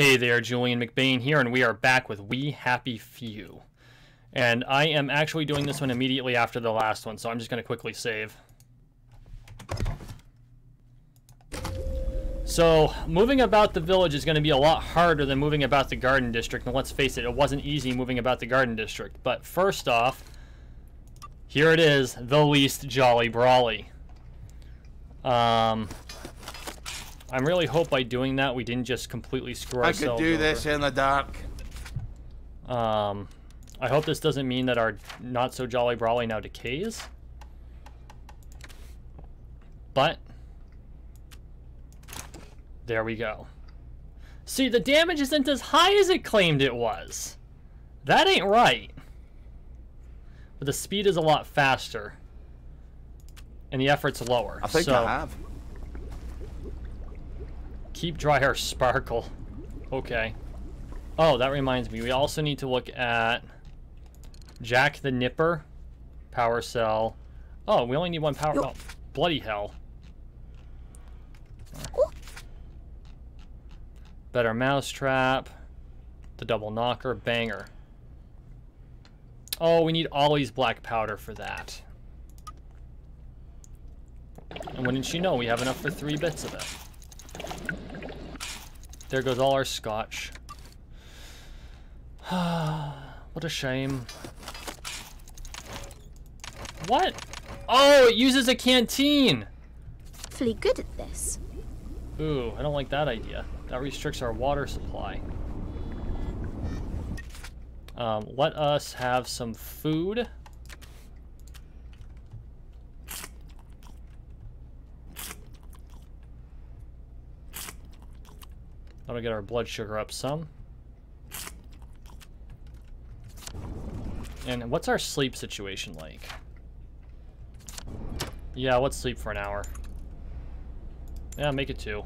Hey there, Julian McBain here, and we are back with We Happy Few. And I am actually doing this one immediately after the last one, so I'm just going to quickly save. So, moving about the village is going to be a lot harder than moving about the garden district, and let's face it, it wasn't easy moving about the garden district. But first off, here it is, the least jolly brawly. I really hope by doing that we didn't just completely screw ourselves over. I could do this in the dark. I hope this doesn't mean that our not so jolly brawly now decays. But there we go. See, the damage isn't as high as it claimed it was. That ain't right. But the speed is a lot faster. And the effort's lower. I think I have. Keep dry hair sparkle. Okay. Oh, that reminds me. We also need to look at Jack the Nipper. Power cell. Oh, we only need one power. Oh, bloody hell. Better mousetrap. The double knocker. Banger. Oh, we need Ollie's black powder for that. And wouldn't you know, we have enough for 3 bits of it. There goes all our scotch. What a shame. What? Oh, it uses a canteen! Awfully good at this. Ooh, I don't like that idea. That restricts our water supply. Let us have some food. That'll get our blood sugar up some. And what's our sleep situation like? Yeah, let's sleep for an hour. Yeah, make it 2.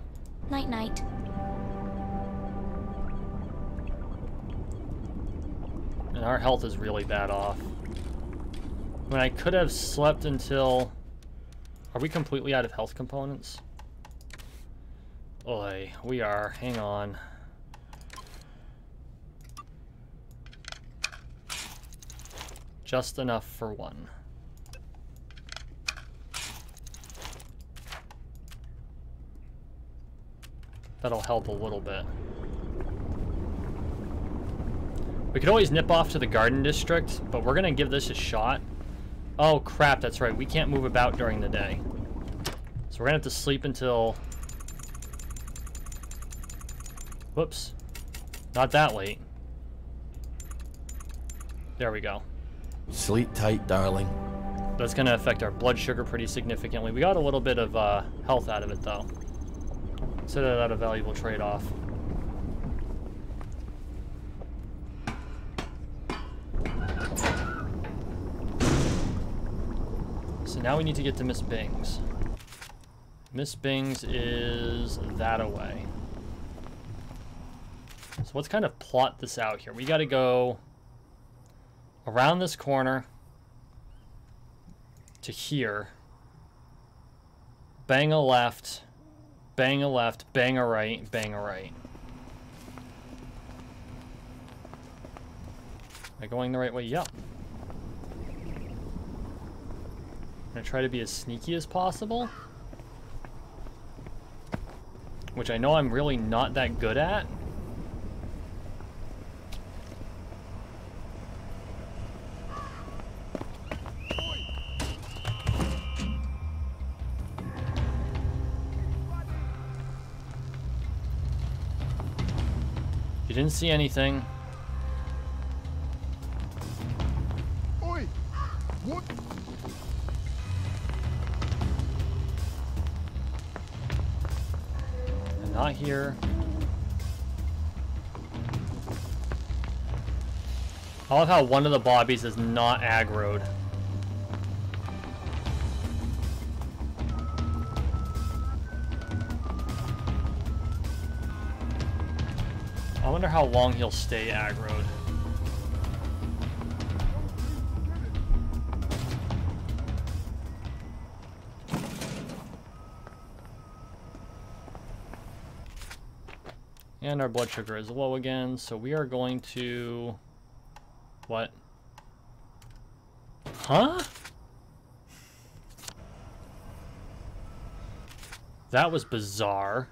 Night night. And our health is really bad off. I mean, I could have slept until... Are we completely out of health components? Oi, we are. Hang on. Just enough for 1. That'll help a little bit. We could always nip off to the garden district, but we're gonna give this a shot. Oh crap, that's right. We can't move about during the day. So we're gonna have to sleep until... Whoops. Not that late. There we go. Sleep tight, darling. That's going to affect our blood sugar pretty significantly. We got a little bit of health out of it, though. Consider that a valuable trade-off. So now we need to get to Miss Bing's. Miss Bing's is that away. So let's kind of plot this out here. We got to go around this corner to here. Bang a left, bang a left, bang a right, bang a right. Am I going the right way? Yep. I'm going to try to be as sneaky as possible. Which I know I'm really not that good at. You didn't see anything. Oi! What? And not here. I love how one of the bobbies is not aggroed. I wonder how long he'll stay aggroed. And our blood sugar is low again, so we are going to... What? Huh? That was bizarre.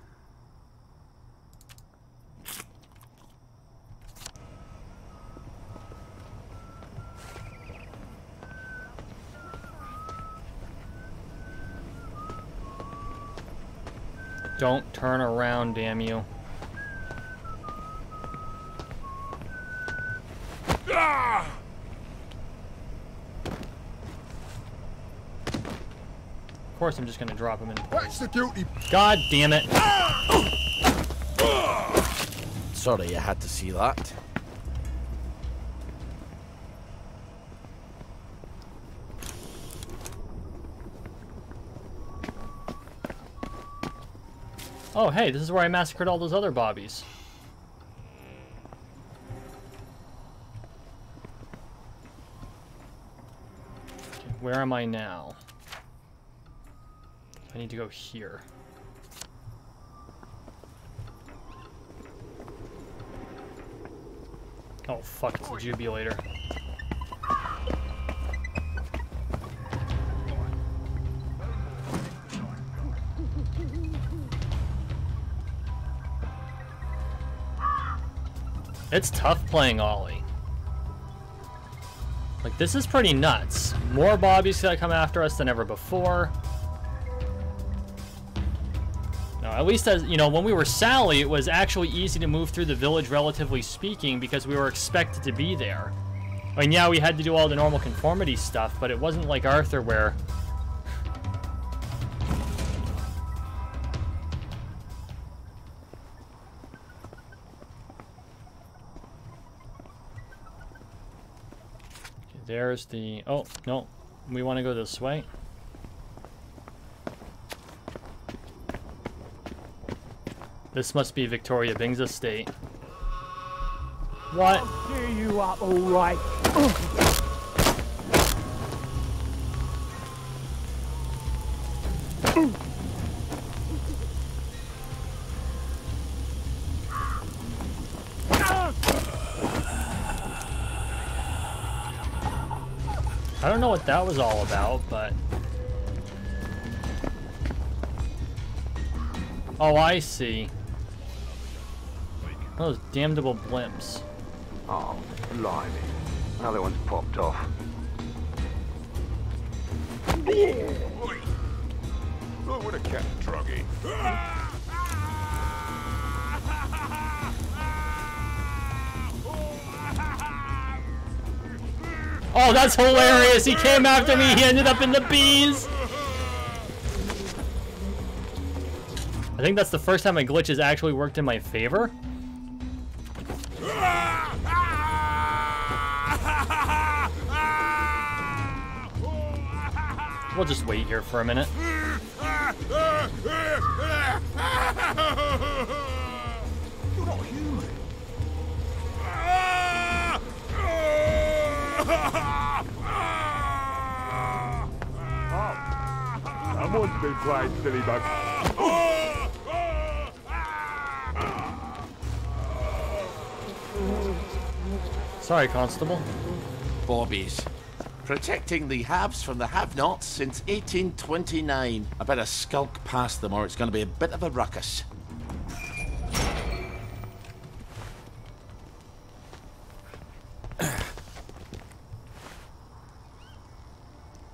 Don't turn around, damn you. Ah! Of course, I'm just gonna drop him in. That's the guilty. God damn it. Sorry, I had to see that. Oh, hey, this is where I massacred all those other bobbies. Okay, where am I now? I need to go here. Oh, fuck, it's a Jubilator. It's tough playing Ollie. Like, this is pretty nuts. More bobbies that come after us than ever before. No, at least as, you know, when we were Sally, it was actually easy to move through the village, relatively speaking, because we were expected to be there. I mean, yeah, we had to do all the normal conformity stuff, but it wasn't like Arthur where... There's the... Oh, no. We want to go this way. This must be Victoria Byng's estate. What? I'll cheer you up, all right. I don't know what that was all about, but... Oh, I see. Those damnable blimps. Oh, blimey. Another one's popped off. Oi! Look what a cat druggy. Oh, that's hilarious! He came after me, he ended up in the bees! I think that's the first time my glitch has actually worked in my favor. We'll just wait here for a minute. You're not human. Someone's been playing silly bugs. Sorry, Constable. Bobbies. Protecting the haves from the have-nots since 1829. I better skulk past them or it's going to be a bit of a ruckus.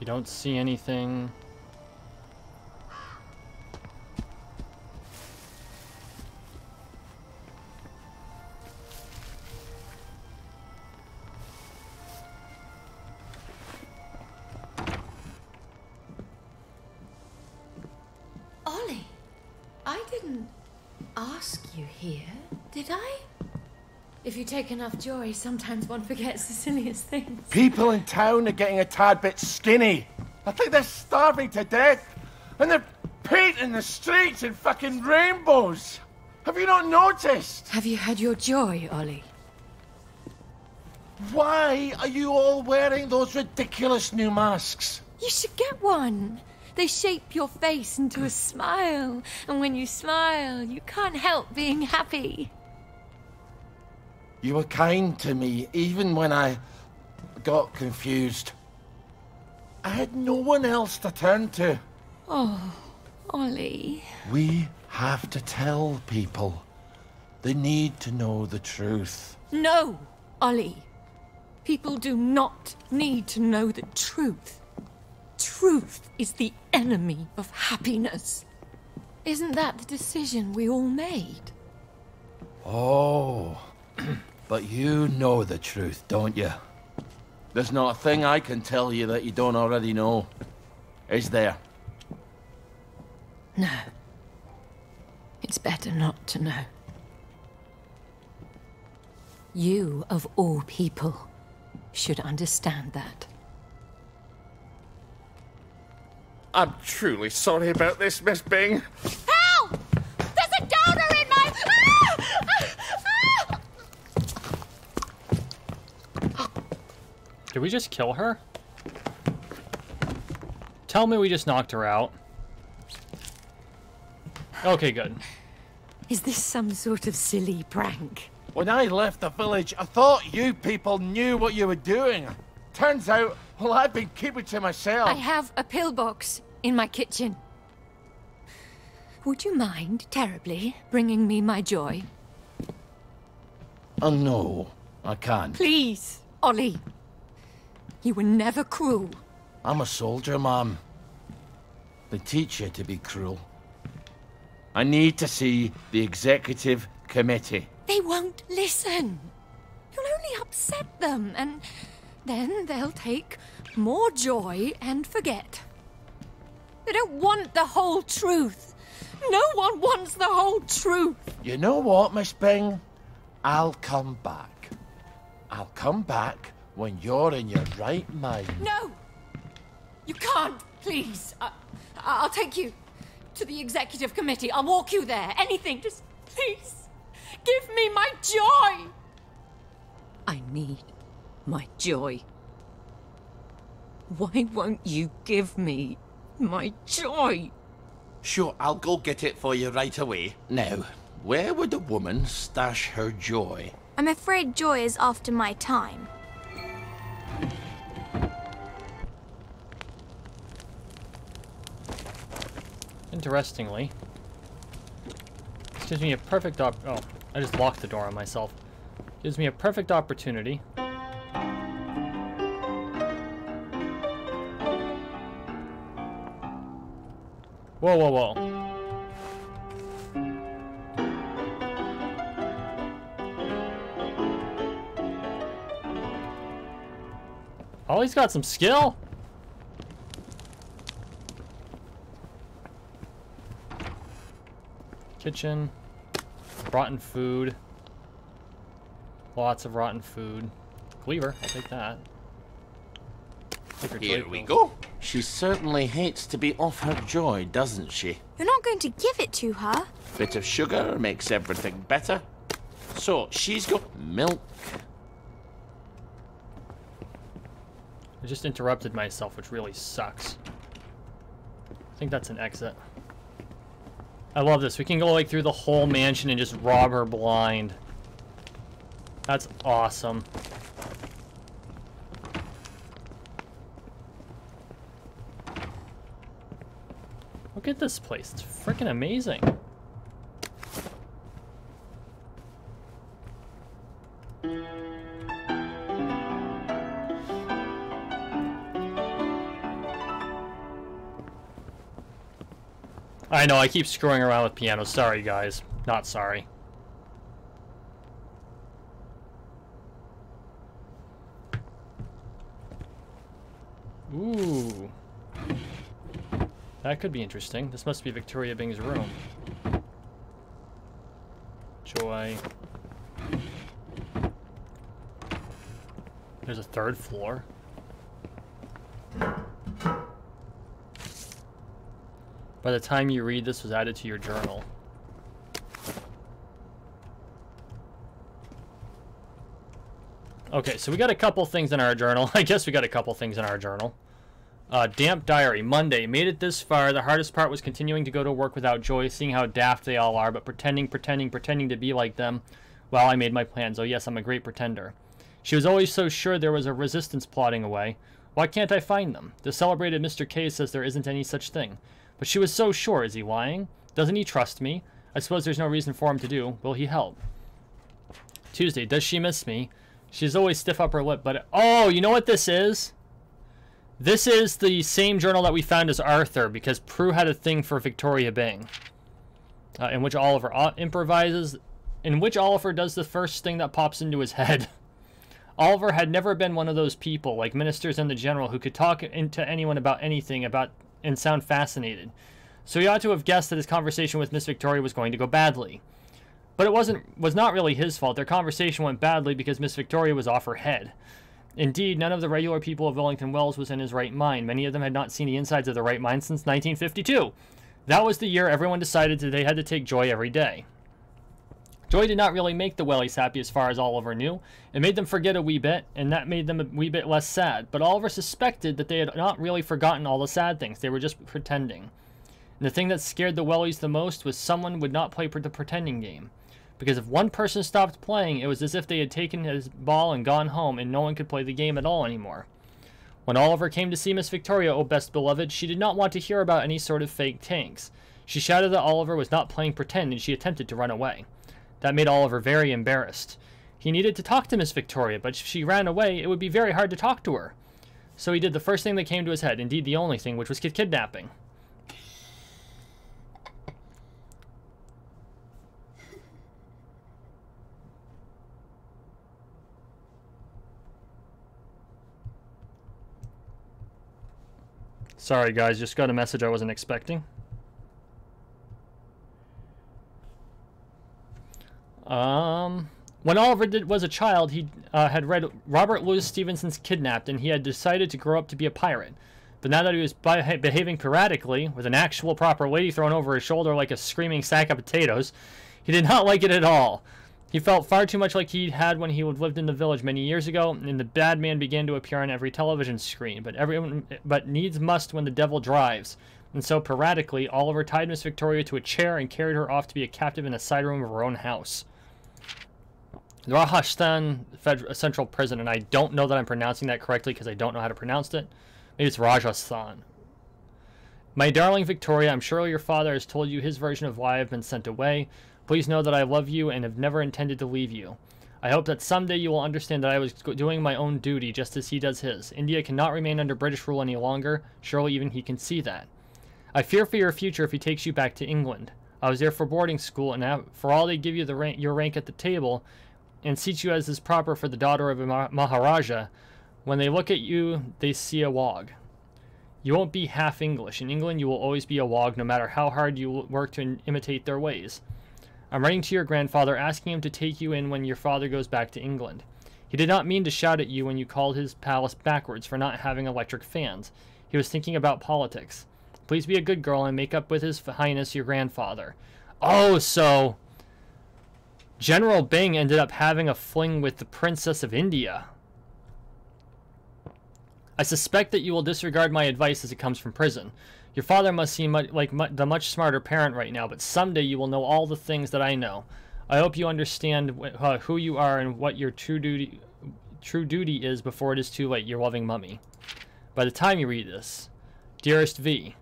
You don't see anything. Ollie, I didn't ask you here, did I? If you take enough joy, sometimes one forgets the silliest things. People in town are getting a tad bit skinny. I think they're starving to death. And they're painting the streets in fucking rainbows. Have you not noticed? Have you had your joy, Ollie? Why are you all wearing those ridiculous new masks? You should get one. They shape your face into a smile. And when you smile, you can't help being happy. You were kind to me, even when I got confused. I had no one else to turn to. Oh, Ollie. We have to tell people. They need to know the truth. No, Ollie. People do not need to know the truth. Truth is the enemy of happiness. Isn't that the decision we all made? Oh, but you know the truth, don't you? There's not a thing I can tell you that you don't already know. Is there? No. It's better not to know. You, of all people, should understand that. I'm truly sorry about this, Miss Byng. Help! There's a donor in my... Did we just kill her? Tell me we just knocked her out. Okay, good. Is this some sort of silly prank? When I left the village, I thought you people knew what you were doing. Turns out, well, I've been keeping to myself. I have a pillbox in my kitchen. Would you mind terribly bringing me my joy? Oh, no, I can't. Please, Ollie. You were never cruel. I'm a soldier, Mom. They teach you to be cruel. I need to see the executive committee. They won't listen. You'll only upset them, and then they'll take more joy and forget. They don't want the whole truth. No one wants the whole truth. You know what, Miss Byng? I'll come back. I'll come back when you're in your right mind. No! You can't, please. I'll take you to the executive committee. I'll walk you there. Anything. Just please give me my joy. I need my joy. Why won't you give me my joy? Sure, I'll go get it for you right away. Now, where would a woman stash her joy? I'm afraid joy is after my time. Interestingly, this gives me a perfect oh, I just locked the door on myself. Gives me a perfect opportunity. Whoa, whoa, whoa. Oh, he's got some skill. Kitchen. Rotten food. Lots of rotten food. Cleaver, I'll take that. Here we go. She certainly hates to be off her joy, doesn't she? You're not going to give it to her? Bit of sugar makes everything better. So, she's got milk. I just interrupted myself, which really sucks. I think that's an exit. I love this. We can go like through the whole mansion and just rob her blind. That's awesome. Look at this place. It's freaking amazing. I know, I keep screwing around with pianos. Sorry, guys. Not sorry. Ooh. That could be interesting. This must be Victoria Byng's room. Joy. There's a third floor. By the time you read, this was added to your journal. Okay, so we got a couple things in our journal. I guess we got a couple things in our journal. Damp diary. Monday. Made it this far. The hardest part was continuing to go to work without joy, seeing how daft they all are, but pretending to be like them. Well, I made my plans. Oh yes, I'm a great pretender. She was always so sure there was a resistance plotting away. Why can't I find them? The celebrated Mr. K says there isn't any such thing. But she was so sure. Is he lying? Doesn't he trust me? I suppose there's no reason for him to do. Will he help? Tuesday. Does she miss me? She's always stiff upper lip, but... Oh, you know what this is? This is the same journal that we found as Arthur, because Prue had a thing for Victoria Byng. In which Oliver improvises... In which Oliver does the first thing that pops into his head. Oliver had never been one of those people, like ministers and the general, who could talk to anyone about anything and sound fascinated. So he ought to have guessed that his conversation with Miss Victoria was going to go badly. But it was not really his fault. Their conversation went badly because Miss Victoria was off her head. Indeed, none of the regular people of Wellington Wells was in his right mind. Many of them had not seen the insides of their right mind since 1952. That was the year everyone decided that they had to take joy every day. Joy did not really make the Wellies happy as far as Oliver knew. It made them forget a wee bit, and that made them a wee bit less sad. But Oliver suspected that they had not really forgotten all the sad things. They were just pretending. And the thing that scared the Wellies the most was someone would not play the pretending game. Because if one person stopped playing, it was as if they had taken his ball and gone home, and no one could play the game at all anymore. When Oliver came to see Miss Victoria, oh best beloved, she did not want to hear about any sort of fake tanks. She shouted that Oliver was not playing pretend, and she attempted to run away. That made Oliver very embarrassed. He needed to talk to Miss Victoria, but if she ran away, it would be very hard to talk to her. So he did the first thing that came to his head, indeed the only thing, which was kidnapping. Sorry guys, just got a message I wasn't expecting. When Oliver was a child, he had read Robert Louis Stevenson's Kidnapped, and he had decided to grow up to be a pirate. But now that he was behaving piratically, with an actual proper lady thrown over his shoulder like a screaming sack of potatoes, he did not like it at all. He felt far too much like he had when he lived in the village many years ago, and the bad man began to appear on every television screen. But needs must when the devil drives. And so, piratically, Oliver tied Miss Victoria to a chair and carried her off to be a captive in a side room of her own house. Rajasthan Central Prison, and I don't know that I'm pronouncing that correctly because I don't know how to pronounce it. Maybe it's Rajasthan. My darling Victoria, I'm sure your father has told you his version of why I've been sent away. Please know that I love you and have never intended to leave you. I hope that someday you will understand that I was doing my own duty just as he does his. India cannot remain under British rule any longer. Surely even he can see that. I fear for your future if he takes you back to England. I was there for boarding school, and for all they give you your rank at the table, and seat you as is proper for the daughter of a Maharaja, when they look at you, they see a wog. You won't be half English. In England, you will always be a wog, no matter how hard you work to imitate their ways. I'm writing to your grandfather, asking him to take you in when your father goes back to England. He did not mean to shout at you when you called his palace backwards for not having electric fans. He was thinking about politics. Please be a good girl and make up with his highness your grandfather. Oh, so General Byng ended up having a fling with the Princess of India. I suspect that you will disregard my advice as it comes from prison. Your father must seem like the much smarter parent right now, but someday you will know all the things that I know. I hope you understand who you are and what your true duty is before it is too late. Your loving mummy. By the time you read this, dearest V,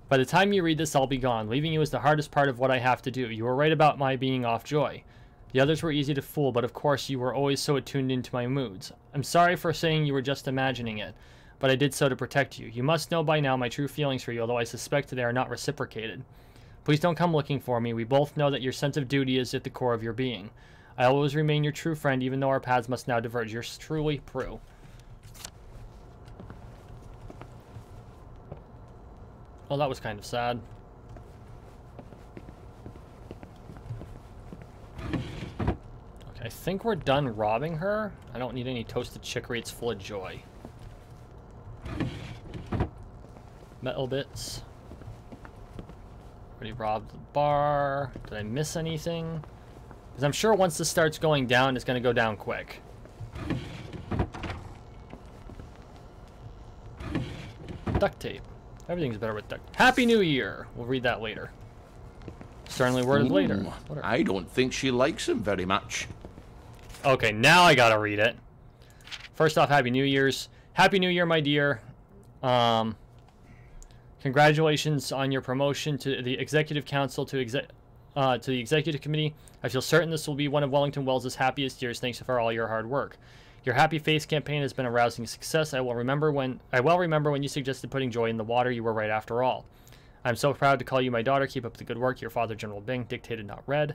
by the time you read this, I'll be gone. Leaving you is the hardest part of what I have to do. You were right about my being off Joy. The others were easy to fool, but of course you were always so attuned into my moods. I'm sorry for saying you were just imagining it, but I did so to protect you. You must know by now my true feelings for you, although I suspect they are not reciprocated. Please don't come looking for me. We both know that your sense of duty is at the core of your being. I always remain your true friend, even though our paths must now diverge. Yours truly, Prue. Oh, that was kind of sad. Okay, I think we're done robbing her. I don't need any toasted chicory. It's full of joy. Metal bits. Already robbed the bar. Did I miss anything? Because I'm sure once this starts going down, it's going to go down quick. Duct tape. Everything's better with duct. Happy New Year! We'll read that later. Sternly worded later. I don't think she likes him very much. Okay, now I gotta read it. First off, Happy New Year's. Happy New Year, my dear. Congratulations on your promotion to the Executive Council to the Executive Committee. I feel certain this will be one of Wellington Wells' happiest years thanks for all your hard work. Your Happy Face campaign has been a rousing success. I well remember when you suggested putting joy in the water. You were right after all. I'm so proud to call you my daughter. Keep up the good work. Your father, General Byng, dictated, not read.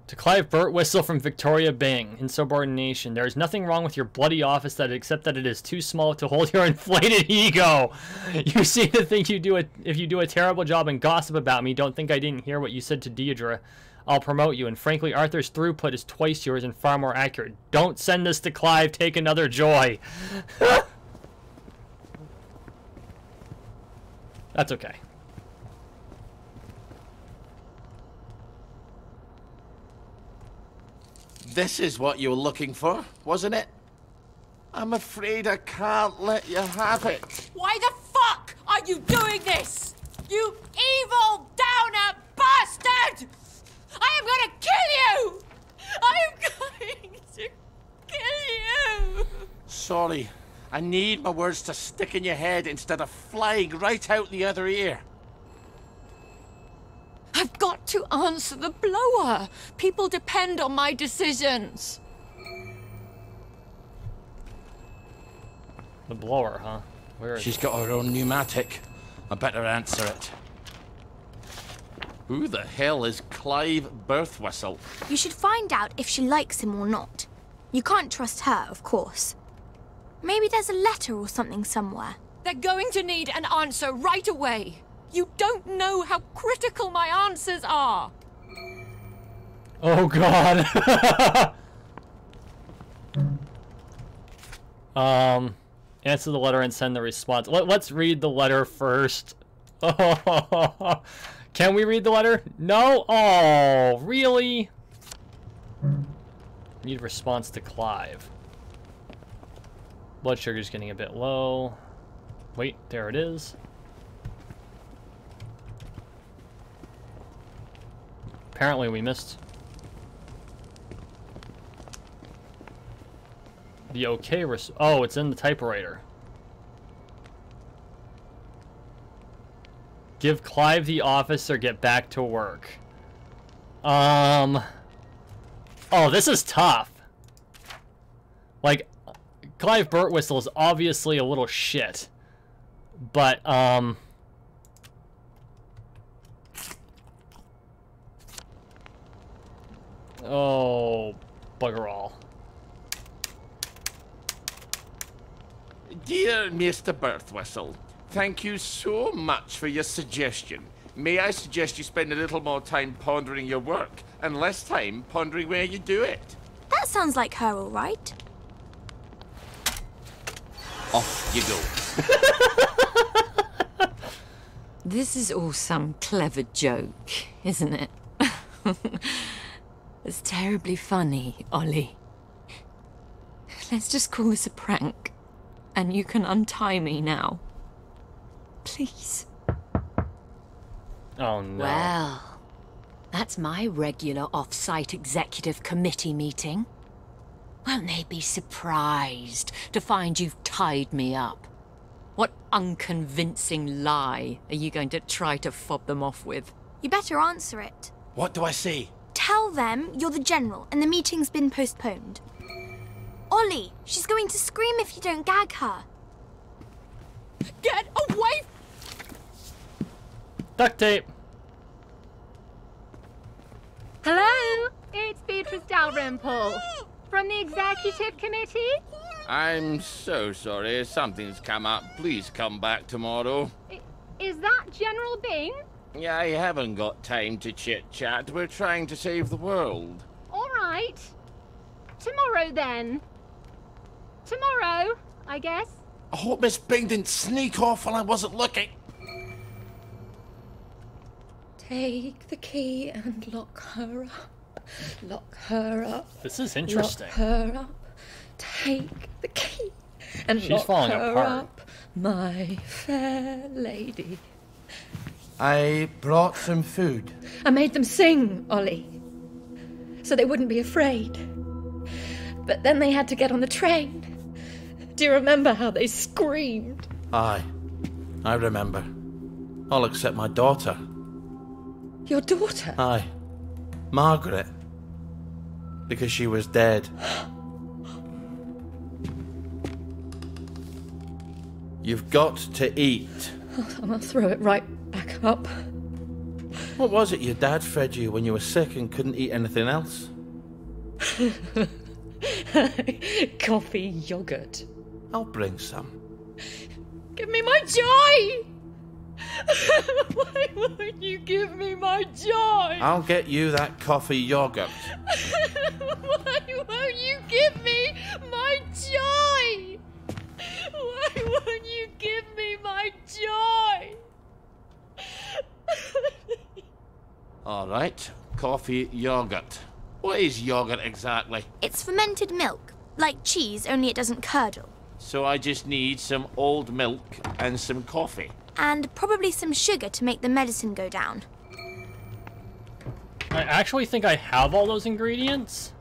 To Clive Birtwistle from Victoria Byng, insubordination. There is nothing wrong with your bloody office except that it is too small to hold your inflated ego. You seem to think if you do a terrible job and gossip about me, don't think I didn't hear what you said to Deirdre. I'll promote you, and frankly, Arthur's throughput is twice yours and far more accurate. Don't send this to Clive. Take another joy. That's okay. This is what you were looking for, wasn't it? I'm afraid I can't let you have it. Why the fuck are you doing this? You evil downer bastard! I am gonna kill you! I am going to kill you! Sorry, I need my words to stick in your head instead of flying right out the other ear. I've got to answer the blower. People depend on my decisions. The blower, huh? Where is She's got her own pneumatic. I better answer it. Who the hell is Clive Birtwistle? You should find out if she likes him or not. You can't trust her, of course. Maybe there's a letter or something somewhere. They're going to need an answer right away. You don't know how critical my answers are. Oh, God. Answer the letter and send the response. Let's read the letter first. Can we read the letter? No? Oh, really? Need response to Clive. Blood sugar's getting a bit low. Wait, there it is. Apparently we missed the okay oh, it's in the typewriter. Give Clive the office or get back to work. Oh, this is tough. Like, Clive Birtwistle is obviously a little shit. But, oh, bugger all. Dear Mr. Birtwistle, thank you so much for your suggestion. May I suggest you spend a little more time pondering your work and less time pondering where you do it? That sounds like her, all right. Off you go. This is all some clever joke, isn't it? It's terribly funny, Ollie. Let's just call this a prank, and you can untie me now. Please. Oh, no. Well, that's my regular off-site executive committee meeting. Won't they be surprised to find you've tied me up? What unconvincing lie are you going to try to fob them off with? You better answer it. What do I say? Tell them you're the general and the meeting's been postponed. Ollie, she's going to scream if you don't gag her. Get away! Duct tape. Hello, it's Beatrice Dalrymple from the Executive Committee. I'm so sorry. Something's come up. Please come back tomorrow. Is that General Byng? Yeah, I haven't got time to chit-chat. We're trying to save the world. All right. Tomorrow, then. Tomorrow, I guess. I hope Miss Byng didn't sneak off while I wasn't looking. Take the key and lock her up. Lock her up. This is interesting. Lock her up. Take the key and She's lock falling her apart. up, my fair lady. I brought some food. I made them sing, Ollie. so they wouldn't be afraid. But then they had to get on the train. Do you remember how they screamed? Aye, I remember. All except my daughter. Your daughter? Aye, Margaret. Because she was dead. You've got to eat. I'll throw it right back up. What was it your dad fed you when you were sick and couldn't eat anything else? Coffee yogurt. I'll bring some. Give me my joy! Why won't you give me my joy? I'll get you that coffee yogurt. Why won't you give me my joy? Why won't you give me my joy? All right, coffee yogurt. What is yogurt exactly? It's fermented milk, like cheese, only it doesn't curdle. So I just need some old milk and some coffee. And probably some sugar to make the medicine go down. I actually think I have all those ingredients.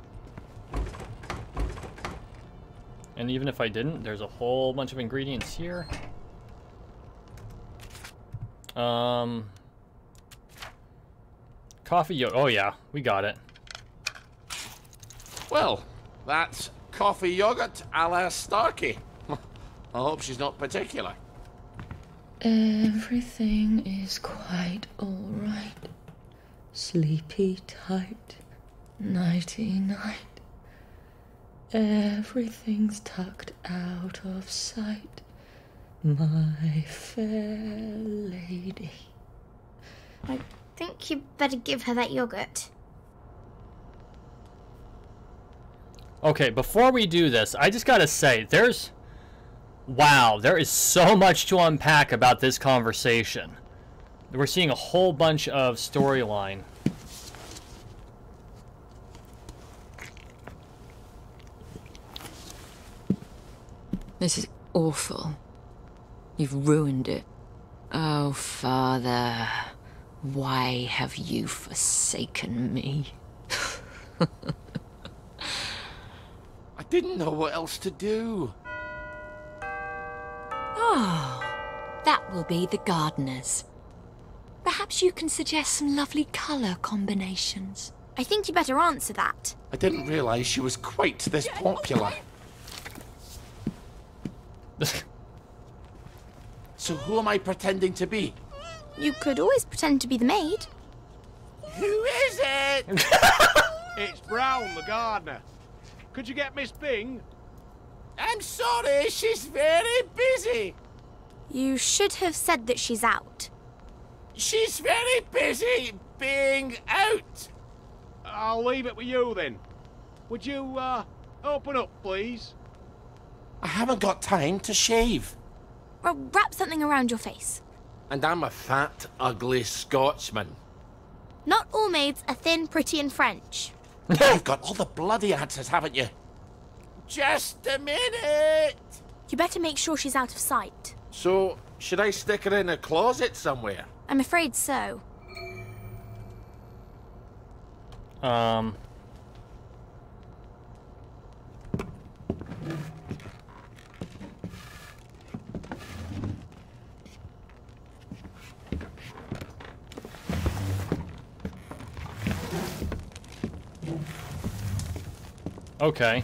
And even if I didn't, there's a whole bunch of ingredients here. Coffee yogurt. Oh yeah, we got it. Well, that's coffee yogurt a la Starkey. I hope she's not particular. Everything is quite all right. Sleepy tight, nighty-night. Everything's tucked out of sight, my fair lady. I think you better give her that yogurt. Okay, before we do this, I just gotta say, wow, there is so much to unpack about this conversation. We're seeing a whole bunch of storyline. This is awful. You've ruined it. Oh, Father, why have you forsaken me? I didn't know what else to do. Oh, that will be the gardeners. Perhaps you can suggest some lovely colour combinations. I think you better answer that. I didn't realise she was quite this popular. So who am I pretending to be? You could always pretend to be the maid. Who is it? It's Brown, the gardener. Could you get Miss Byng? I'm sorry, she's very busy. You should have said that she's out. She's very busy being out. I'll leave it with you then. Would you, open up, please? I haven't got time to shave. Well, wrap something around your face. And I'm a fat, ugly Scotsman. Not all maids are thin, pretty, and French. You've got all the bloody answers, haven't you? Just a minute. You better make sure she's out of sight. So, should I stick her in a closet somewhere? I'm afraid so. Okay.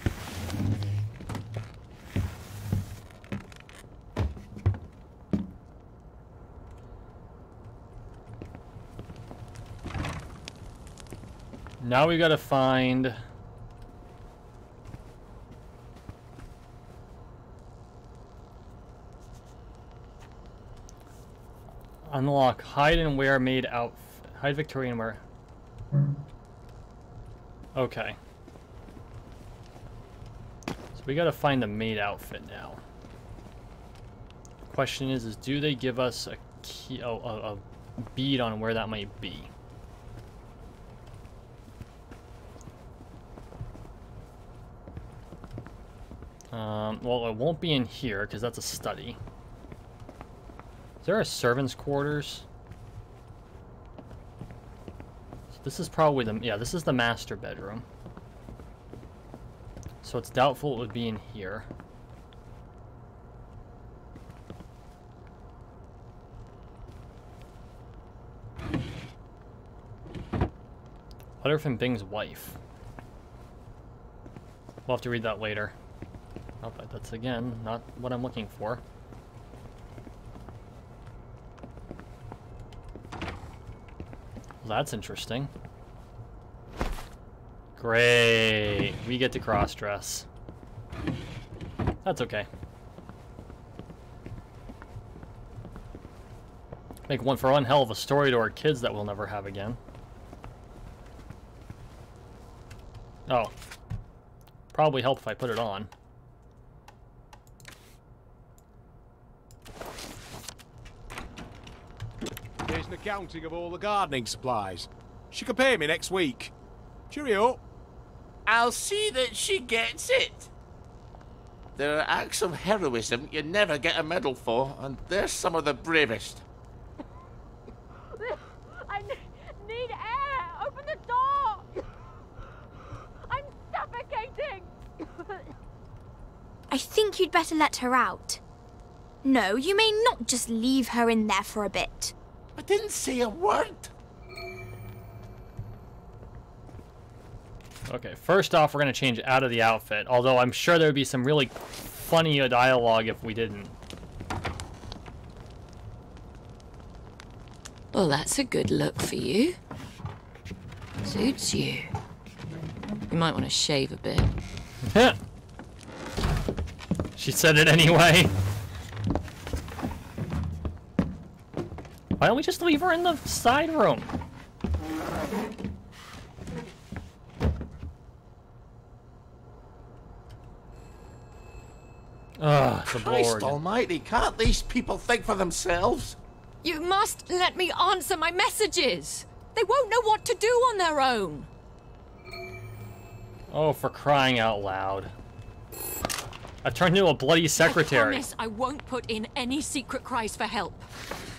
Now we gotta find... Unlock hide and wear maid outfit. Hide Victorian wear. Okay. So we gotta find the maid outfit now. Question is do they give us a key, a bead on where that might be? Well, it won't be in here because that's a study. Is there a servant's quarters? So This is probably the... Yeah, this is the master bedroom. So it's doubtful it would be in here. Letter from Bing's wife. We'll have to read that later. Oh, but that's, again, not what I'm looking for. Well, that's interesting. Great. We get to cross-dress. That's okay. Make one for one hell of a story to our kids that we'll never have again. Oh. Probably help if I put it on. Here's an accounting of all the gardening supplies. She can pay me next week. Cheerio. I'll see that she gets it. There are acts of heroism you never get a medal for, and they're some of the bravest. I need air! Open the door! I'm suffocating! I think you'd better let her out. No, you may not just leave her in there for a bit. I didn't say a word. Okay, first off, we're going to change out of the outfit. Although I'm sure there would be some really funny dialogue if we didn't. Well, that's a good look for you. Suits you. You might want to shave a bit. She said it anyway. Why don't we just leave her in the side room? Ugh, the Christ board. almighty, can't these people think for themselves? You must let me answer my messages. They won't know what to do on their own. Oh, for crying out loud. I've turned into a bloody secretary. I promise I won't put in any secret cries for help.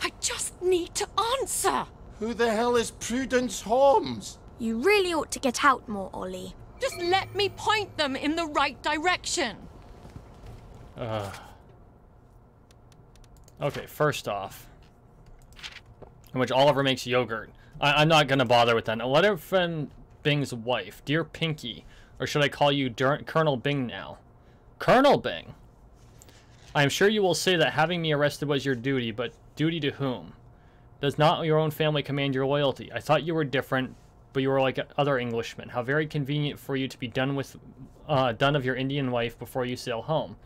I just need to answer. Who the hell is Prudence Holmes? You really ought to get out more, Ollie. Just let me point them in the right direction. Okay, first off, in which Oliver makes yogurt. I'm not gonna bother with that. A letter from Bing's wife, dear Pinky, or should I call you Colonel Byng now? Colonel Byng. I am sure you will say that having me arrested was your duty, but duty to whom? Does not your own family command your loyalty? I thought you were different, but you were like other Englishmen. How very convenient for you to be done of your Indian wife before you sail home.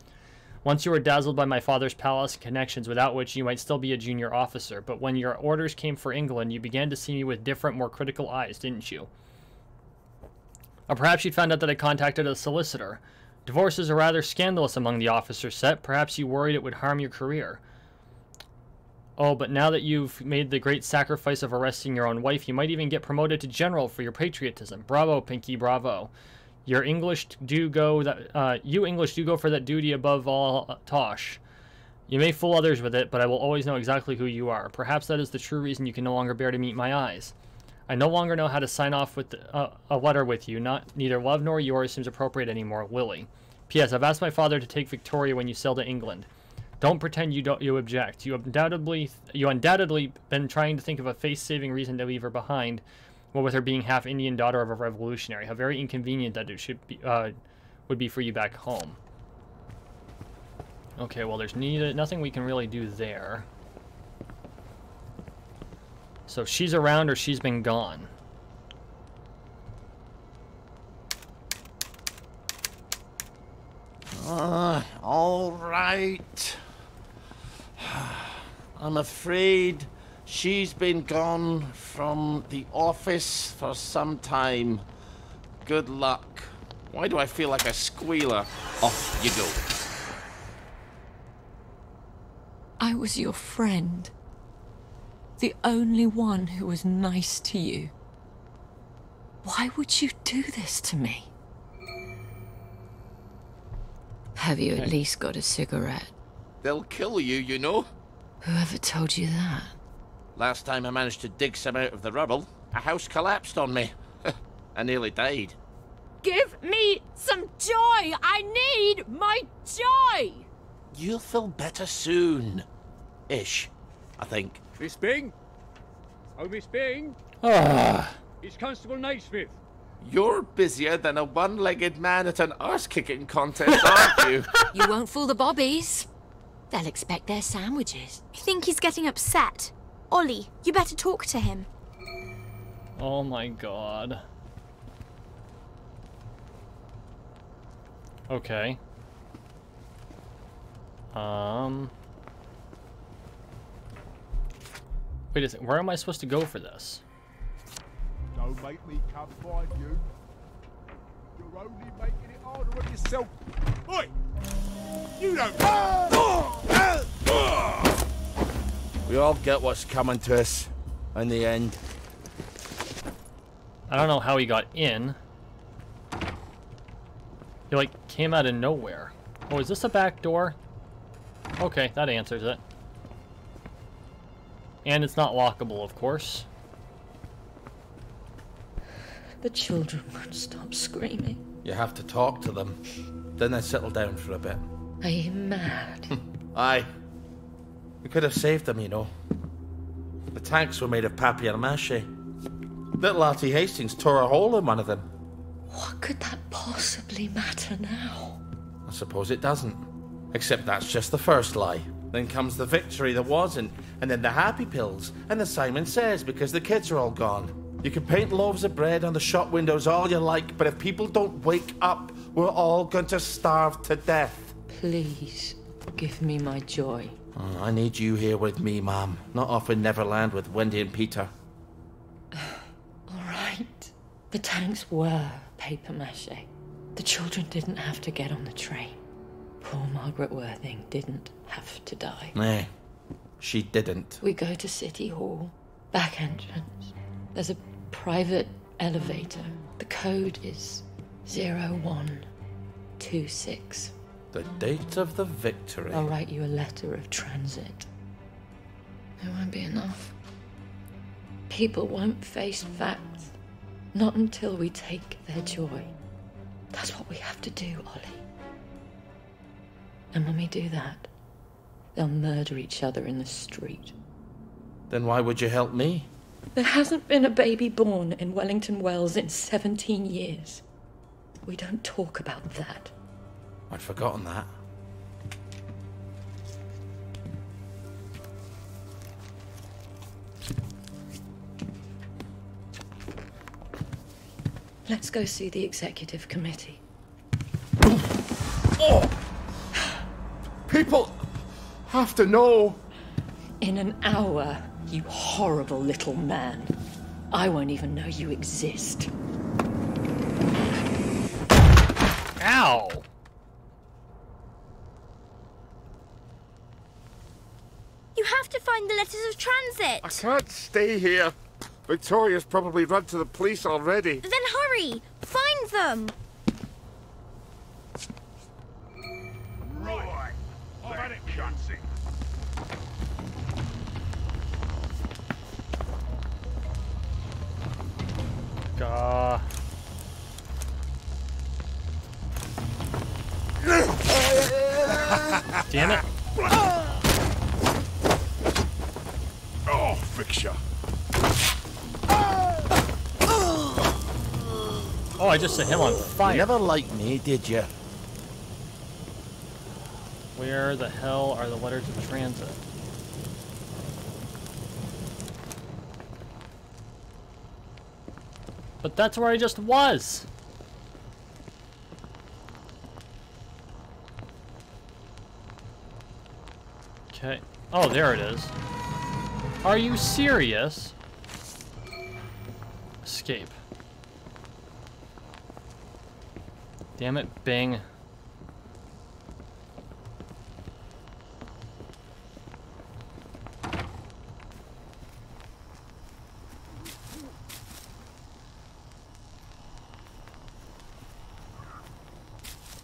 Once you were dazzled by my father's palace connections, without which you might still be a junior officer, but when your orders came for England, you began to see me with different, more critical eyes, didn't you? Or perhaps you found out that I contacted a solicitor. Divorces are rather scandalous among the officer set. Perhaps you worried it would harm your career. Oh, but now that you've made the great sacrifice of arresting your own wife, you might even get promoted to general for your patriotism. Bravo, Pinky, bravo. Your English do go that you English do go for that duty above all tosh. You may fool others with it, but I will always know exactly who you are. Perhaps that is the true reason you can no longer bear to meet my eyes. I no longer know how to sign off with a letter with you. Neither love nor yours seems appropriate anymore. Willie. P.S. I've asked my father to take Victoria when you sail to England. Don't pretend you object. You undoubtedly been trying to think of a face-saving reason to leave her behind. Well, with her being half Indian, daughter of a revolutionary, how very inconvenient that it should be would be for you back home. Okay, well, there's nothing we can really do there. So she's around or she's been gone. All right. I'm afraid she's been gone from the office for some time. Good luck. Why do I feel like a squealer? Off you go. I was your friend. The only one who was nice to you. Why would you do this to me? Have you at least got a cigarette? They'll kill you, you know. Whoever told you that? Last time I managed to dig some out of the rubble. A house collapsed on me. I nearly died. Give me some joy! I need my joy! You'll feel better soon. Ish, I think. Miss Byng? Oh, Miss Byng? Ah. It's Constable Naismith. You're busier than a one-legged man at an arse-kicking contest, aren't you? You won't fool the bobbies. They'll expect their sandwiches. I think he's getting upset. Ollie, you better talk to him. Oh my god. Okay. Wait a second, where am I supposed to go for this? Don't make me come find you. You're only making it harder on yourself. Oi! You don't... We all get what's coming to us in the end. I don't know how he got in. He like came out of nowhere. Oh, is this a back door? Okay, that answers it. And it's not lockable, of course. The children won't stop screaming. You have to talk to them. Then they settle down for a bit. Are you mad? Aye. We could have saved them, you know. The tanks were made of papier-mâché. Little Artie Hastings tore a hole in one of them. What could that possibly matter now? I suppose it doesn't. Except that's just the first lie. Then comes the victory that wasn't, and then the happy pills, and the Simon Says because the kids are all gone. You can paint loaves of bread on the shop windows all you like, but if people don't wake up, we're all going to starve to death. Please, give me my joy. Oh, I need you here with me, Mom. Not off in Neverland with Wendy and Peter. All right. The tanks were papier-mâché. The children didn't have to get on the train. Poor Margaret Worthing didn't have to die. Nay, she didn't. We go to City Hall, back entrance. There's a private elevator. The code is 0126. The date of the victory. I'll write you a letter of transit. It won't be enough. People won't face facts. Not until we take their joy. That's what we have to do, Ollie. And when we do that, they'll murder each other in the street. Then why would you help me? There hasn't been a baby born in Wellington Wells in 17 years. We don't talk about that. I'd forgotten that. Let's go see the executive committee. Oh! People have to know. In an hour, you horrible little man. I won't even know you exist. Ow! You have to find the letters of transit. I can't stay here. Victoria's probably run to the police already. Then hurry! Find them! Right. I've had it, Chansey. Gah. Damn it. Oh, fixture. Oh, I just set him on fire. You never liked me, did you? Where the hell are the letters of transit? But that's where I just was. Okay. Oh, there it is. Are you serious? Escape. Damn it, Bing.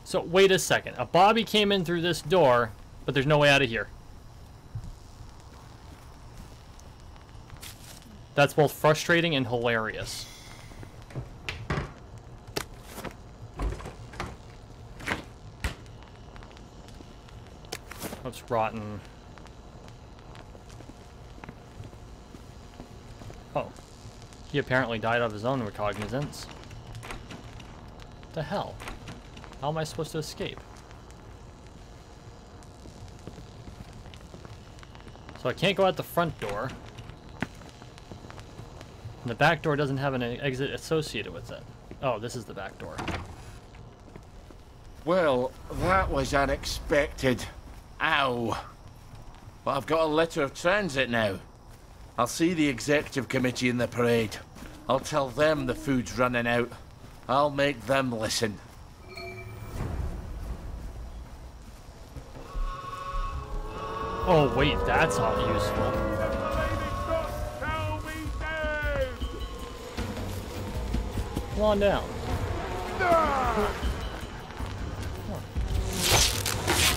So, wait a second. A Bobby came in through this door, but there's no way out of here. That's both frustrating and hilarious. That's rotten. Oh. He apparently died of his own recognizance. What the hell? How am I supposed to escape? So I can't go out the front door. And the back door doesn't have an exit associated with it. Oh, this is the back door. Well, that was unexpected. Ow. But I've got a letter of transit now. I'll see the executive committee in the parade. I'll tell them the food's running out. I'll make them listen. Oh wait, that's not useful. Come on down.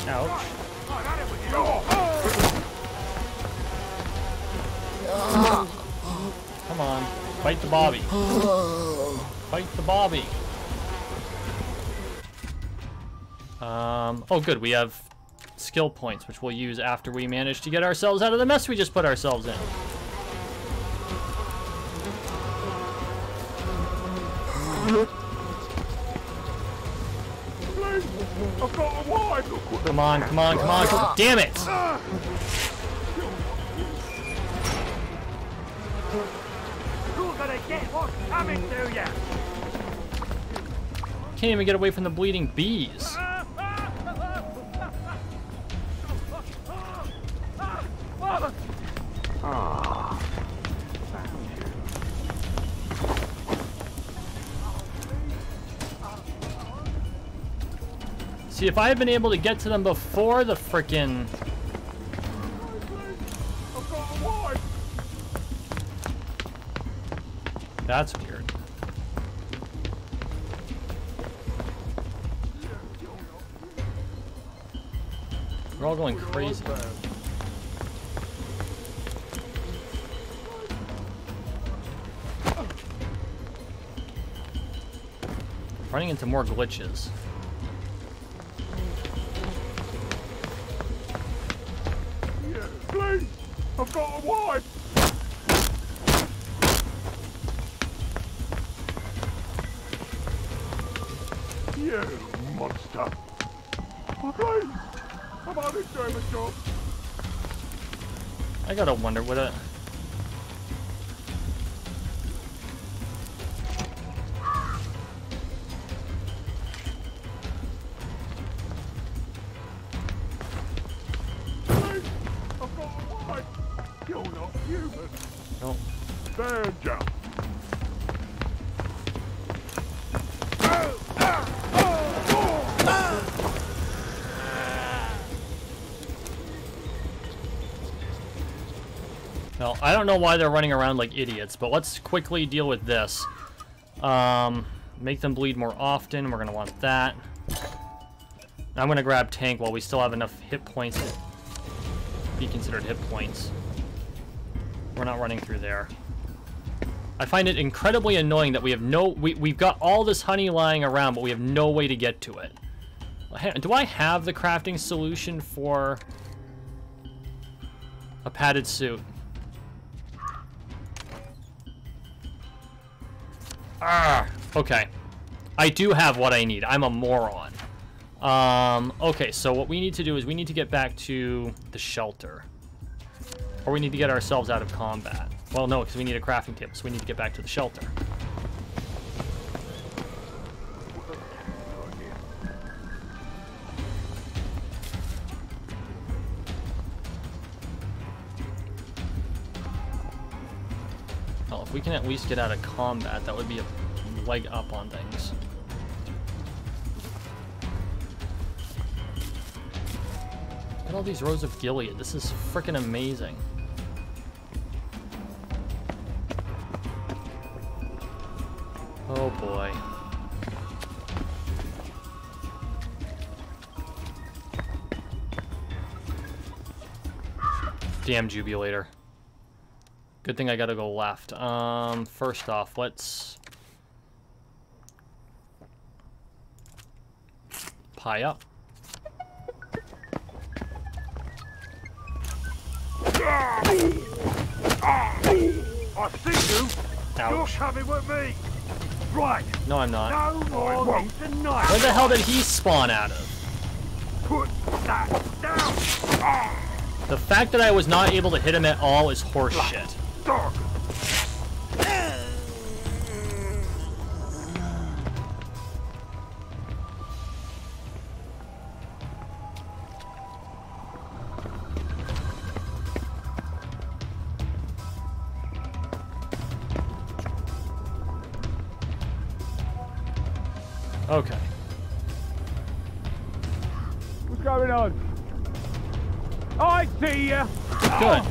Ouch. Come on, fight the Bobby. Fight the Bobby. Oh good, we have skill points, which we'll use after we manage to get ourselves out of the mess we just put ourselves in. I've got a wife! Come on, come on, come on. Damn it! You're gonna get what's coming to you! Can't even get away from the bleeding bees. See, if I had been able to get to them before the frickin'... That's weird. We're all going crazy. Running into more glitches. Please! I've got a wife! You monster! Oh, please! I'm only doing the job! I gotta wonder what it... You're not human. Nope. There, jump. Well, I don't know why they're running around like idiots, but let's quickly deal with this. Make them bleed more often. We're gonna want that. I'm gonna grab tank while we still have enough hit points to be considered hit points. We're not running through there. I find it incredibly annoying that we have no... We've got all this honey lying around, but we have no way to get to it. Do I have the crafting solution for a padded suit? Ah, okay. I do have what I need. I'm a moron. Okay, so what we need to do is we need to get back to the shelter. Or we need to get ourselves out of combat. Well, no, because we need a crafting table, so we need to get back to the shelter. Well, if we can at least get out of combat, that would be a leg up on things. Look at all these rows of Gilead. This is freaking amazing. Oh boy. Damn Jubulator. Good thing I gotta go left. First off, let's pie up. I see you. Ouch. You're coming with me. Right. No, I'm not. No more meat tonight. Where the hell did he spawn out of? Put that down. The fact that I was not able to hit him at all is horseshit. Dog. Okay. What's going on? I see ya. Good.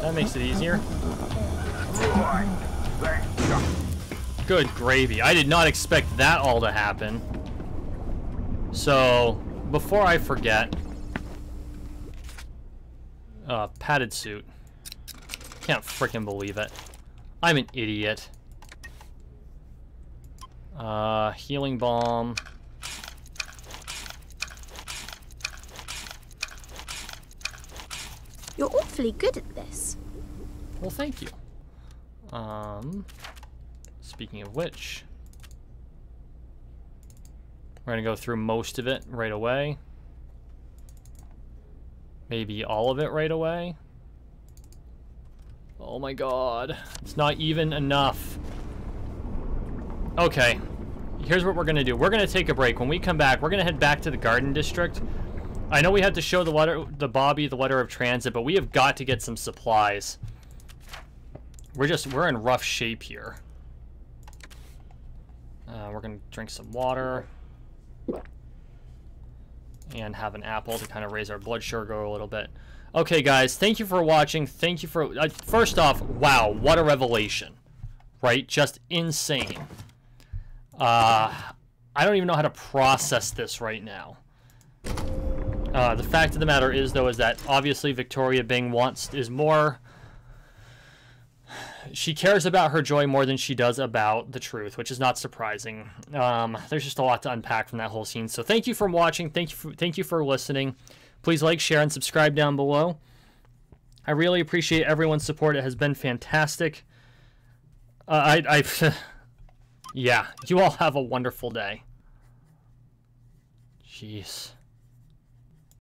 That makes it easier. Good gravy. I did not expect that all to happen. So, before I forget... padded suit. Can't frickin' believe it. I'm an idiot. Healing balm. You're awfully good at this. Well, thank you. Speaking of which, we're gonna go through most of it right away. Maybe all of it right away. Oh my god. It's not even enough. Okay. Here's what we're gonna do. We're gonna take a break. When we come back, we're gonna head back to the Garden District. I know we had to show Bobby the letter of transit, but we have got to get some supplies. We're in rough shape here. We're gonna drink some water and have an apple to kind of raise our blood sugar a little bit. Okay, guys, thank you for watching. Thank you for first off, wow, what a revelation, right? Just insane. I don't even know how to process this right now. The fact of the matter is, though, is that obviously Victoria Byng is more... She cares about her joy more than she does about the truth, which is not surprising. There's just a lot to unpack from that whole scene. So thank you for watching. Thank you for listening. Please like, share, and subscribe down below. I really appreciate everyone's support. It has been fantastic. Yeah, you all have a wonderful day. Jeez.